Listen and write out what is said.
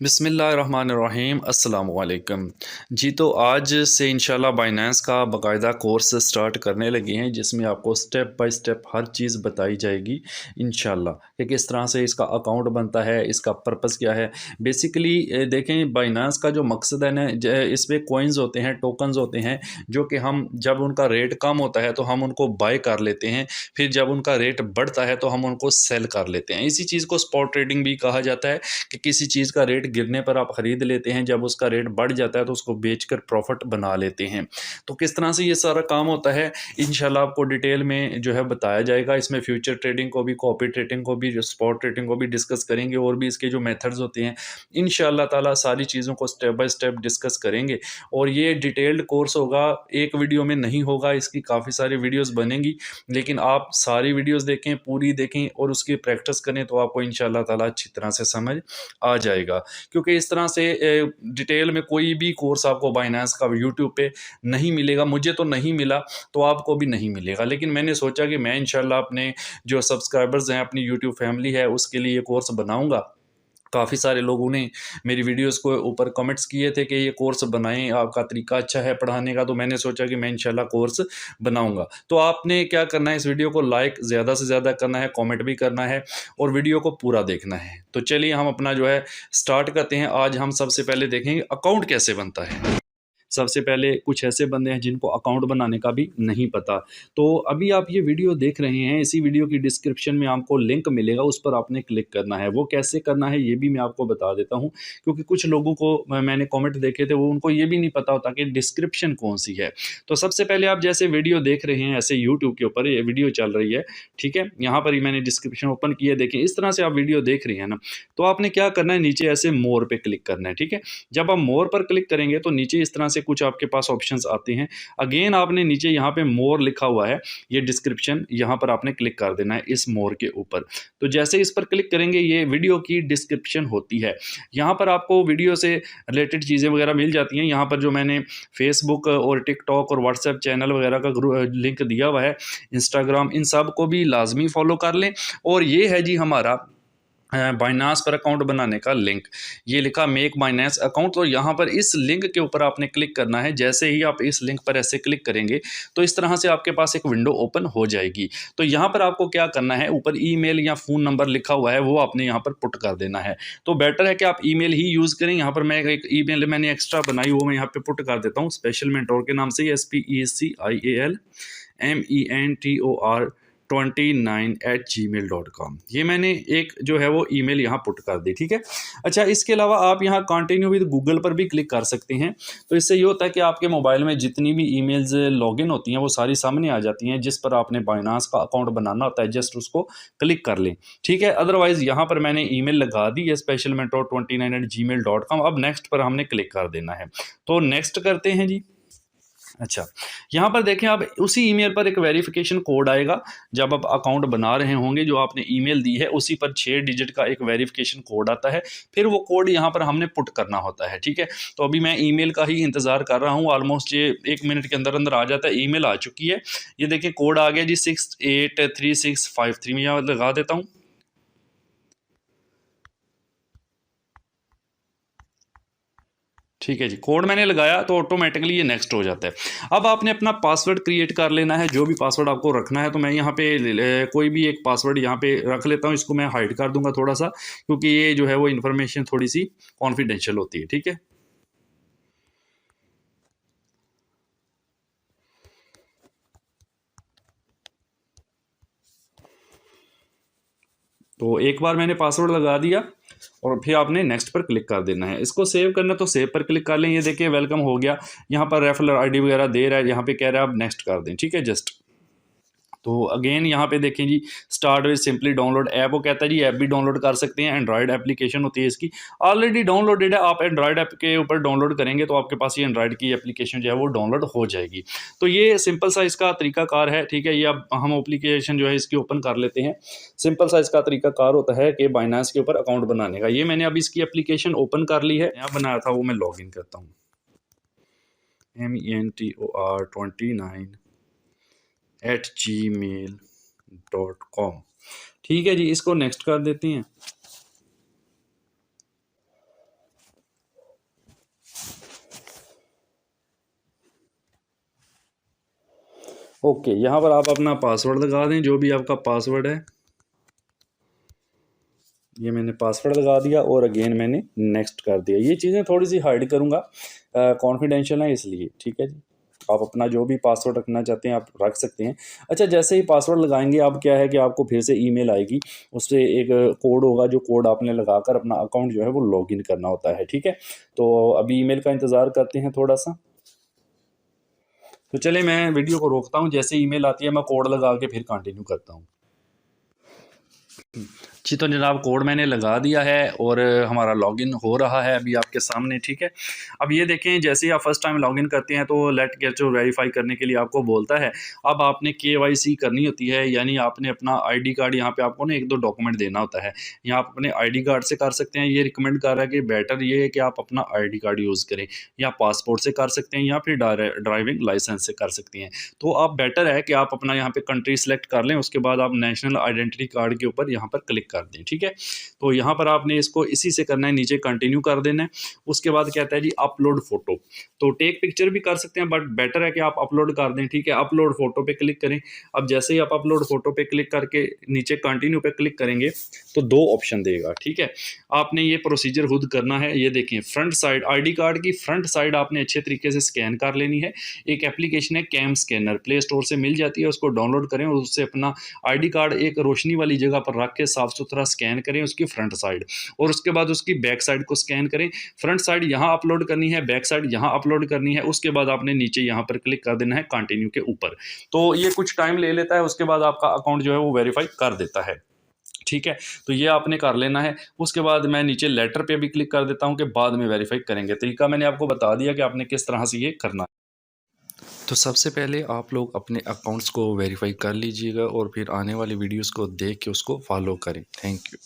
बिस्मिल्लाहिर्रहमानिर्रहीम अस्सलाम वालेकुम। जी, तो आज से इंशाल्लाह बाइनेंस का बाकायदा कोर्स स्टार्ट करने लगे हैं, जिसमें आपको स्टेप बाय स्टेप हर चीज़ बताई जाएगी इंशाल्लाह कि किस तरह से इसका अकाउंट बनता है, इसका पर्पस क्या है। बेसिकली देखें, बाइनेंस का जो मकसद है ना, इस पे कॉइन्स होते हैं, टोकन्स होते हैं, जो कि हम जब उनका रेट कम होता है तो हम उनको बाय कर लेते हैं, फिर जब उनका रेट बढ़ता है तो हम उनको सेल कर लेते हैं। इसी चीज़ को स्पॉट ट्रेडिंग भी कहा जाता है कि किसी चीज़ का रेट गिरने पर आप ख़रीद लेते हैं, जब उसका रेट बढ़ जाता है तो उसको बेचकर प्रॉफिट बना लेते हैं। तो किस तरह से ये सारा काम होता है, इंशाल्लाह आपको डिटेल में जो है बताया जाएगा। इसमें फ्यूचर ट्रेडिंग को भी, कॉपी ट्रेडिंग को भी, स्पॉट ट्रेडिंग को भी डिस्कस करेंगे, और भी इसके जो मेथड्स होते हैं इंशाल्लाह ताला सारी चीज़ों को स्टेप बाय स्टेप डिस्कस करेंगे। और ये डिटेल्ड कोर्स होगा, एक वीडियो में नहीं होगा, इसकी काफ़ी सारी वीडियोज़ बनेंगी, लेकिन आप सारी वीडियोज़ देखें, पूरी देखें और उसकी प्रैक्टिस करें तो आपको इंशाल्लाह ताला अच्छी तरह से समझ आ जाएगा। क्योंकि इस तरह से डिटेल में कोई भी कोर्स आपको बाइनेंस का यूट्यूब पे नहीं मिलेगा। मुझे तो नहीं मिला, तो आपको भी नहीं मिलेगा। लेकिन मैंने सोचा कि मैं इंशाल्लाह अपने जो सब्सक्राइबर्स हैं, अपनी यूट्यूब फैमिली है, उसके लिए ये कोर्स बनाऊँगा। काफ़ी सारे लोगों ने मेरी वीडियोस को ऊपर कमेंट्स किए थे कि ये कोर्स बनाएँ, आपका तरीका अच्छा है पढ़ाने का, तो मैंने सोचा कि मैं इंशाल्लाह कोर्स बनाऊँगा। तो आपने क्या करना है, इस वीडियो को लाइक ज़्यादा से ज़्यादा करना है, कमेंट भी करना है और वीडियो को पूरा देखना है। तो चलिए हम अपना जो है स्टार्ट करते हैं। आज हम सबसे पहले देखेंगे अकाउंट कैसे बनता है। सबसे पहले कुछ ऐसे बंदे हैं जिनको अकाउंट बनाने का भी नहीं पता। तो अभी आप ये वीडियो देख रहे हैं, इसी वीडियो की डिस्क्रिप्शन में आपको लिंक मिलेगा, उस पर आपने क्लिक करना है। वो कैसे करना है ये भी मैं आपको बता देता हूँ, क्योंकि कुछ लोगों को मैंने कमेंट देखे थे, वो उनको ये भी नहीं पता होता कि डिस्क्रिप्शन कौन-सी है। तो सबसे पहले आप जैसे वीडियो देख रहे हैं, ऐसे यूट्यूब के ऊपर ये वीडियो चल रही है, ठीक है? यहाँ पर ही मैंने डिस्क्रिप्शन ओपन की है, देखें इस तरह से आप वीडियो देख रही हैं ना, तो आपने क्या करना है, नीचे ऐसे मोर पे क्लिक करना है, ठीक है? जब आप मोर पर क्लिक करेंगे तो नीचे इस तरह से कुछ आपके पास ऑप्शंस आते हैं। अगेन आपने नीचे यहाँ पे मोर लिखा हुआ है, ये डिस्क्रिप्शन, यहाँ पर आपने क्लिक कर देना है इस मोर के ऊपर। तो जैसे इस पर क्लिक करेंगे, ये वीडियो की डिस्क्रिप्शन होती है। यहाँ पर आपको वीडियो से रिलेटेड चीज़ें वगैरह मिल जाती हैं। यहाँ पर जो मैंने फेसबुक और टिकटॉक और व्हाट्सएप चैनल वगैरह का लिंक दिया हुआ है, इंस्टाग्राम, इन सब को भी लाजमी फॉलो कर लें। और ये है जी हमारा बाइनांस पर अकाउंट बनाने का लिंक, ये लिखा मेक बाइनेंस अकाउंट। तो यहाँ पर इस लिंक के ऊपर आपने क्लिक करना है। जैसे ही आप इस लिंक पर ऐसे क्लिक करेंगे तो इस तरह से आपके पास एक विंडो ओपन हो जाएगी। तो यहाँ पर आपको क्या करना है, ऊपर ईमेल या फ़ोन नंबर लिखा हुआ है, वो आपने यहाँ पर पुट कर देना है। तो बेटर है कि आप ईमेल ही यूज़ करें। यहाँ पर मैं एक ईमेल मैंने एक्स्ट्रा बनाई, वो मैं यहाँ पे पुट कर देता हूँ, स्पेशल मेंटोर के नाम से, SPECIAL MENTOR29@gmail.com। ये मैंने एक जो है वो ईमेल यहाँ पुट कर दी, ठीक है। अच्छा, इसके अलावा आप यहाँ कंटिन्यू विद गूगल पर भी क्लिक कर सकते हैं। तो इससे ये होता है कि आपके मोबाइल में जितनी भी ईमेल्स लॉगिन होती हैं वो सारी सामने आ जाती हैं, जिस पर आपने बाइनांस का अकाउंट बनाना होता है, जस्ट उसको क्लिक कर लें, ठीक है। अदरवाइज़ यहाँ पर मैंने ईमेल लगा दी है, specialmentor29@gmail.com। अब नेक्स्ट पर हमने क्लिक कर देना है। तो नेक्स्ट करते हैं जी। अच्छा, यहाँ पर देखें, आप उसी ईमेल पर एक वेरिफिकेशन कोड आएगा। जब आप अकाउंट बना रहे होंगे, जो आपने ईमेल दी है उसी पर 6 डिजिट का एक वेरिफिकेशन कोड आता है। फिर वो कोड यहाँ पर हमने पुट करना होता है, ठीक है। तो अभी मैं ईमेल का ही इंतज़ार कर रहा हूँ, ऑलमोस्ट ये 1 मिनट के अंदर अंदर आ जाता है। ईमेल आ चुकी है, ये देखें कोड आ गया जी, 683653। मैं यहाँ लगा देता हूँ। ठीक है जी, कोड मैंने लगाया तो ऑटोमेटिकली ये नेक्स्ट हो जाता है। अब आपने अपना पासवर्ड क्रिएट कर लेना है, जो भी पासवर्ड आपको रखना है। तो मैं यहाँ पे कोई भी एक पासवर्ड यहाँ पे रख लेता हूँ, इसको मैं हाइड कर दूंगा थोड़ा सा, क्योंकि ये जो है वो इन्फॉर्मेशन थोड़ी सी कॉन्फिडेंशियल होती है, ठीक है। तो एक बार मैंने पासवर्ड लगा दिया और फिर आपने नेक्स्ट पर क्लिक कर देना है। इसको सेव करना तो सेव पर क्लिक कर लें। ये देखिए वेलकम हो गया, यहाँ पर रेफरल आईडी वगैरह दे रहा है, यहाँ पे कह रहा है आप नेक्स्ट कर दें, ठीक है। जस्ट तो अगेन यहाँ पे देखें जी, start with simply download app, वो कहता है जी ऐप भी डाउनलोड कर सकते हैं। एंड्रॉयड एप्लीकेशन होती है इसकी, ऑलरेडी डाउनलोडेड है। आप एंड्रॉयड ऐप के ऊपर डाउनलोड करेंगे तो आपके पास ये एंड्रॉयड की एप्लीकेशन जो है वो डाउनलोड हो जाएगी। तो ये सिंपल सा इसका तरीकाकार है, ठीक है। ये अब हम एप्लीकेशन जो है इसकी ओपन कर लेते हैं। सिंपल सा इसका तरीकाकार होता है कि बाइनांस के ऊपर अकाउंट बनाने का। ये मैंने अब इसकी एप्लीकेशन ओपन कर ली है, यहाँ बनाया था वो मैं लॉग इन करता हूँ, mentor29@gmail.com। ठीक है जी, इसको नेक्स्ट कर देते हैं। ओके, यहाँ पर आप अपना पासवर्ड लगा दें, जो भी आपका पासवर्ड है। ये मैंने पासवर्ड लगा दिया और अगेन मैंने नेक्स्ट कर दिया। ये चीज़ें थोड़ी सी हाइड करूँगा, कॉन्फिडेंशियल है इसलिए, ठीक है जी। आप अपना जो भी पासवर्ड रखना चाहते हैं आप रख सकते हैं। अच्छा, जैसे ही पासवर्ड लगाएंगे अब क्या है कि आपको फिर से ईमेल आएगी, उससे एक कोड होगा, जो कोड आपने लगाकर अपना अकाउंट जो है वो लॉगिन करना होता है, ठीक है। तो अभी ईमेल का इंतज़ार करते हैं थोड़ा सा। तो चलिए मैं वीडियो को रोकता हूँ, जैसे ईमेल आती है मैं कोड लगा के फिर कंटिन्यू करता हूँ। जी, तो जनाब कोड मैंने लगा दिया है और हमारा लॉगिन हो रहा है अभी आपके सामने, ठीक है। अब ये देखें, जैसे ही आप फर्स्ट टाइम लॉगिन करते हैं तो लेट गेट योर वेरीफाई करने के लिए आपको बोलता है। अब आपने केवाईसी करनी होती है, यानी आपने अपना आईडी कार्ड, यहाँ पे आपको ना एक दो डॉक्यूमेंट देना होता है। यहाँ आप अपने आईडी कार्ड से कर सकते हैं, ये रिकमेंड कर रहा है कि बेटर ये है कि आप अपना आईडी कार्ड यूज़ करें, या पासपोर्ट से कर सकते हैं, या फिर ड्राइविंग लाइसेंस से कर सकती हैं। तो आप बेटर है कि आप अपना यहाँ पे कंट्री सेलेक्ट कर लें, उसके बाद आप नेशनल आइडेंटिटी कार्ड के ऊपर यहाँ पर क्लिक कर दें, ठीक है। तो यहाँ पर आपने इसको इसी से करना है, नीचे कंटिन्यू कर देना है। उसके बाद कहता है जी अपलोड फोटो, तो टेक पिक्चर भी कर सकते हैं, बट बेटर है कि आप अपलोड कर दें, ठीक है। अपलोड फोटो पे क्लिक करें। अब जैसे ही आप अपलोड फोटो पे क्लिक करके नीचे कंटिन्यू पे क्लिक करेंगे तो दो ऑप्शन देगा, ठीक है। आपने ये प्रोसीजर खुद करना है। ये देखिए, फ्रंट साइड आईडी कार्ड की फ्रंट साइड आपने अच्छे तरीके से स्कैन कर लेनी है। एक एप्लीकेशन है कैम स्कैनर, प्ले स्टोर से मिल जाती है, उसको डाउनलोड करें और उससे अपना आईडी कार्ड एक रोशनी वाली जगह पर रख के साफ सुथरा स्कैन करें उसकी फ्रंट साइड, और उसके बाद उसकी बैक साइड को स्कैन करें। फ्रंट साइड यहाँ अपलोड करनी है, बैक साइड यहाँ अपलोड करनी है। उसके बाद आपने नीचे यहाँ पर क्लिक कर देना है कंटिन्यू के ऊपर। तो ये कुछ टाइम ले लेता है, उसके बाद आपका अकाउंट जो है वो वेरीफाई कर देता है, ठीक है। तो ये आपने कर लेना है। उसके बाद मैं नीचे लेटर पे भी क्लिक कर देता हूँ कि बाद में वेरीफाई करेंगे। तरीका मैंने आपको बता दिया कि आपने किस तरह से ये करना है। तो सबसे पहले आप लोग अपने अकाउंट्स को वेरीफाई कर लीजिएगा और फिर आने वाली वीडियोस को देख के उसको फॉलो करें। Thank you.